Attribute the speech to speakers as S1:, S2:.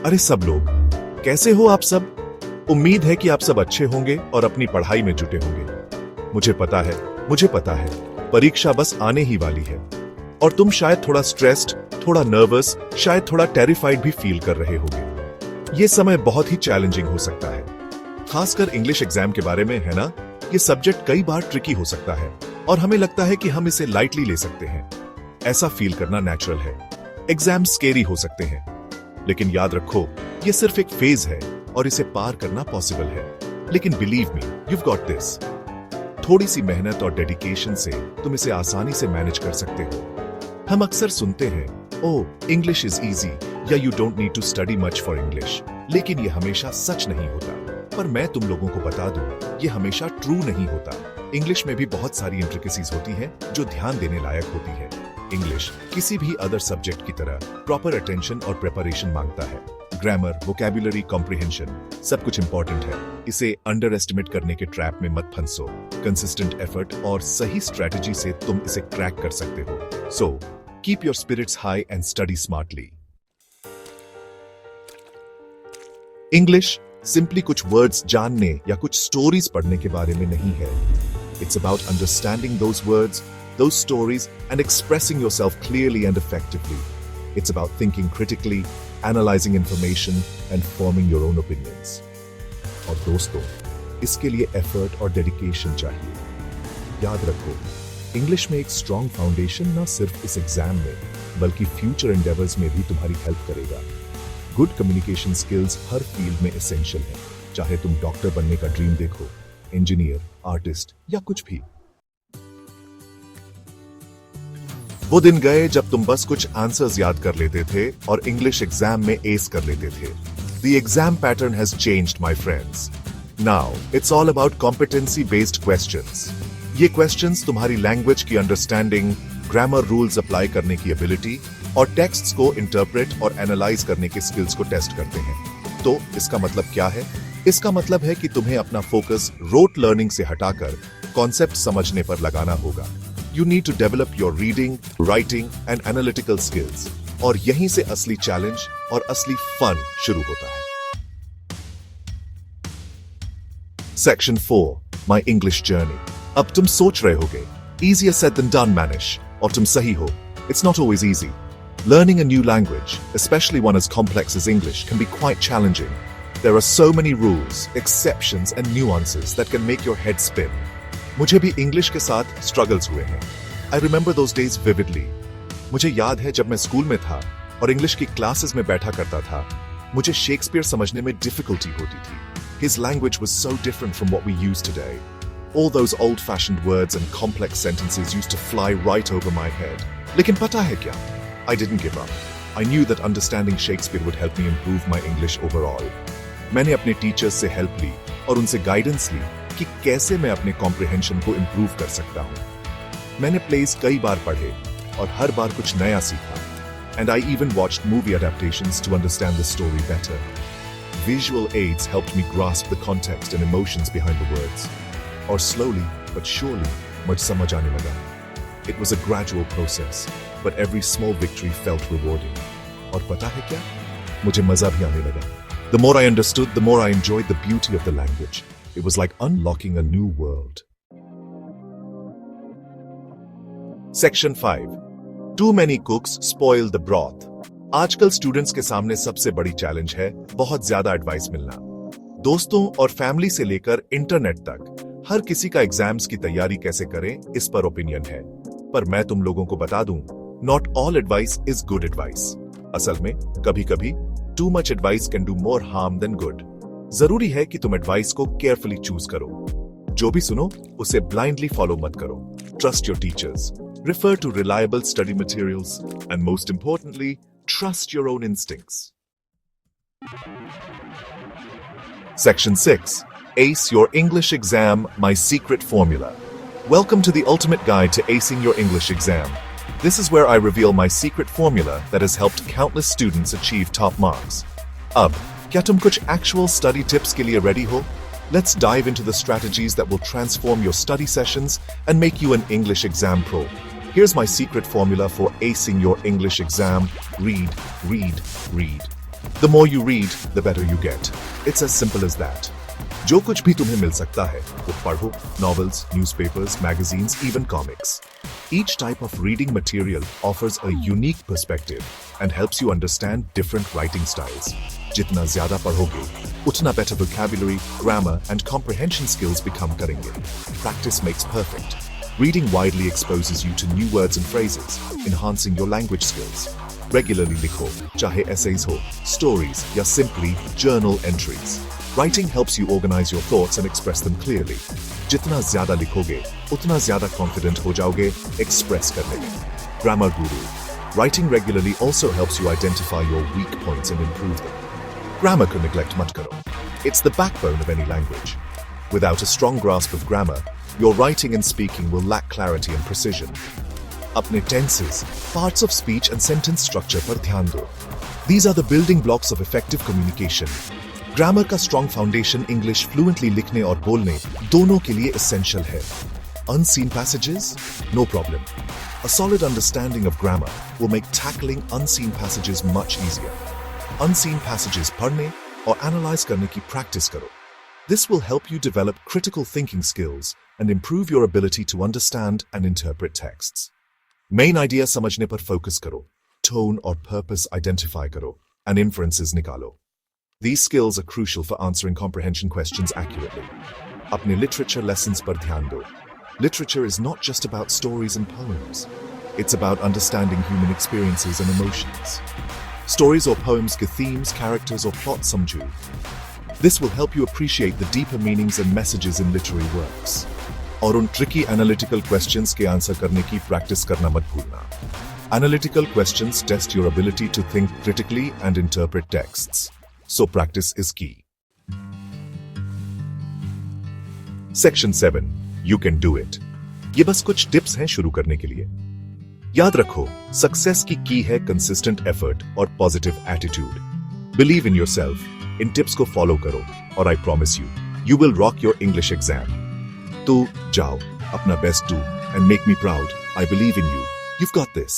S1: अरे सब लोग कैसे हो आप सब। उम्मीद है कि आप सब अच्छे होंगे और अपनी पढ़ाई में जुटे होंगे। मुझे पता है परीक्षा बस आने ही वाली है और तुम शायद थोड़ा स्ट्रेस्ड, थोड़ा नर्वस, शायद थोड़ा टेरिफाइड भी फील कर रहे होंगे। ये समय बहुत ही चैलेंजिंग हो सकता है, खासकर इंग्लिश एग्जाम के बारे में, है ना। ये सब्जेक्ट कई बार ट्रिकी हो सकता है और हमें लगता है कि हम इसे लाइटली ले सकते हैं। ऐसा फील करना नेचुरल है। एग्जाम स्केरी हो सकते हैं, लेकिन याद रखो ये सिर्फ एक फेज है और इसे पार करना पॉसिबल है। लेकिन believe me, you've got this। थोड़ी सी मेहनत और डेडिकेशन से तुम इसे आसानी से मैनेज कर सकते हो। हम अक्सर सुनते हैं, ओह इंग्लिश इज इजी, या you don't need to study much for English, लेकिन ये हमेशा सच नहीं होता। पर मैं तुम लोगों को बता दूं, ये हमेशा ट्रू नहीं होता। इंग्लिश में भी बहुत सारी इंट्रिकेसीज होती हैं जो ध्यान देने लायक होती है। इंग्लिश किसी भी अदर सब्जेक्ट की तरह प्रॉपर अटेंशन और प्रिपरेशन मांगता है। ग्रामर, वोकैबुलरी, कॉम्प्रिहेंशन सब कुछ इंपॉर्टेंट है। इसे अंडर एस्टिमेट करने के ट्रैप में मत फंसो। कंसिस्टेंट एफर्ट और सही स्ट्रेटजी से तुम इसे क्रैक कर सकते हो। So keep your spirits high and study smartly. English simply कुछ वर्ड्स जानने या कुछ स्टोरीज पढ़ने के बारे में नहीं है। It's about understanding those words, those stories, and expressing yourself clearly and effectively. It's about thinking critically, analyzing information, and forming your own opinions. और दोस्तों, इसके लिए एफर्ट और डेडिकेशन चाहिए। याद रखो, इंग्लिश में एक स्ट्रॉन्ग फाउंडेशन ना सिर्फ इस एग्जाम में, बल्कि फ्यूचर एंडेवर्स में भी तुम्हारी हेल्प करेगा। गुड कम्युनिकेशन स्किल्स हर फील्ड में एसेंशियल है, चाहे तुम डॉक्टर बनने का ड्रीम देखो, इंजीनियर, आर्टिस्ट या कुछ भी। वो दिन गए जब तुम बस कुछ आंसर्स याद कर लेते थे और इंग्लिश एग्जाम में एस कर लेते थे। The exam pattern has changed, my friends. Now, it's all about competency-based questions. ये questions तुम्हारी लैंग्वेज की अंडरस्टैंडिंग, ग्रामर रूल्स अप्लाई करने की एबिलिटी और टेक्स्ट्स को इंटरप्रेट और एनालाइज करने के स्किल्स को टेस्ट करते हैं। तो इसका मतलब क्या है? इसका मतलब है कि तुम्हें अपना फोकस रोट लर्निंग से हटाकर कॉन्सेप्ट समझने पर लगाना होगा। You need to develop your reading, writing and analytical skills. और यहीं से असली चैलेंज और असली फन शुरू होता है। Section 4, My English Journey. अब तुम सोच रहे होगे, easier said than done, Manish, और तुम सही हो। It's not always easy. Learning a new language, especially one as complex as English, can be quite challenging. There are so many rules, exceptions and nuances that can make your head spin. मुझे भी English के साथ struggles हुए हैं। I remember those days vividly. मुझे याद है जब मैं स्कूल में था और इंग्लिश की क्लासेस में बैठा करता था, मुझे शेक्सपियर समझने में डिफिकल्टी होती थी। His language was so different from what we use today. All those old-fashioned words and complex sentences used to fly right over my head. लेकिन पता है क्या? I didn't give up. I knew that understanding Shakespeare would help me improve my English overall. मैंने अपने teachers से help ली और उनसे guidance ली कि कैसे मैं अपने कॉम्प्रिहेंशन को इंप्रूव कर सकता हूं। मैंने प्लेस कई बार पढ़े और हर बार कुछ नया सीखा। And I even watched movie adaptations to understand the story better. Visual aids helped me grasp the context and emotions behind the words. और slowly but surely मुझ समझ आने लगा। It was a gradual process, but every small victory felt rewarding. और पता है क्या? मुझे मजा भी आने लगा। The more I understood, the more I enjoyed the beauty of the language. It was like unlocking a new world. Section 5. Too many cooks spoil the broth. आजकल स्टूडेंट्स के सामने सबसे बड़ी चैलेंज है बहुत ज्यादा एडवाइस मिलना। दोस्तों और फैमिली से लेकर इंटरनेट तक हर किसी का एग्जाम्स की तैयारी कैसे करें, इस पर ओपिनियन है। पर मैं तुम लोगों को बता दूं, not all advice is good advice. असल में कभी कभी too much advice can do more harm then good. जरूरी है कि तुम एडवाइस को केयरफुली चूज करो। जो भी सुनो उसे ब्लाइंडली फॉलो मत करो। Trust your teachers, refer to reliable study materials, and most importantly, trust your own instincts. Section 6. Ace your English exam, my secret formula. Welcome to the ultimate guide to acing your English exam. This is where I reveal my secret formula that has helped countless students achieve top marks. Ab, क्या तुम कुछ actual study tips के लिए ready हो? Let's dive into the strategies that will transform your study sessions and make you an English exam pro. Here's my secret formula for acing your English exam. Read, read, read. The more you read, the better you get. It's as simple as that. जो कुछ भी तुम्हें मिल सकता है वो पढ़ो, novels, newspapers, magazines, even comics. Each type of reading material offers a unique perspective and helps you understand different writing styles. जितना ज़्यादा पढ़ोगे, उतना better vocabulary, grammar, and comprehension skills become करेंगे. Practice makes perfect. Reading widely exposes you to new words and phrases, enhancing your language skills. Regularly लिखो, चाहे essays हो, stories, या simply journal entries. Writing helps you organize your thoughts and express them clearly. जितना ज़्यादा लिखोगे, उतना ज़्यादा confident हो जाओगे express करने में. Grammar Guru. Writing regularly also helps you identify your weak points and improve them. Grammar को neglect मत करो. It's the backbone of any language. Without a strong grasp of grammar, your writing and speaking will lack clarity and precision. अपने tenses, parts of speech and sentence structure पर ध्यान दो. These are the building blocks of effective communication. Grammar का strong foundation English fluently लिखने और बोलने दोनों के लिए एसेंशियल है. Unseen passages? No problem. A solid understanding of grammar will make tackling unseen passages much easier. Unseen passages पढ़ने और analyze करने की practice करो. This will help you develop critical thinking skills and improve your ability to understand and interpret texts. Main idea समझने पर focus करो, tone और purpose identify करो, and inferences निकालो. These skills are crucial for answering comprehension questions accurately. अपने literature lessons पर ध्यान दो. Literature is not just about stories and poems. It's about understanding human experiences and emotions. Stories or poems के themes, characters or plot समझो. This will help you appreciate the deeper meanings and messages in literary works. और उन tricky analytical questions के answer करने की practice करना मत भूलना. Analytical questions test your ability to think critically and interpret texts. So practice is key. Section 7. You can do it. ये बस कुछ टिप्स हैं शुरू करने के लिए. याद रखो, सक्सेस की की है कंसिस्टेंट एफर्ट और positive attitude. Believe in yourself. In tips को फॉलो करो और I promise you will rock your English exam. तो जाओ, अपना best do and make me proud. I believe in you. You've got this.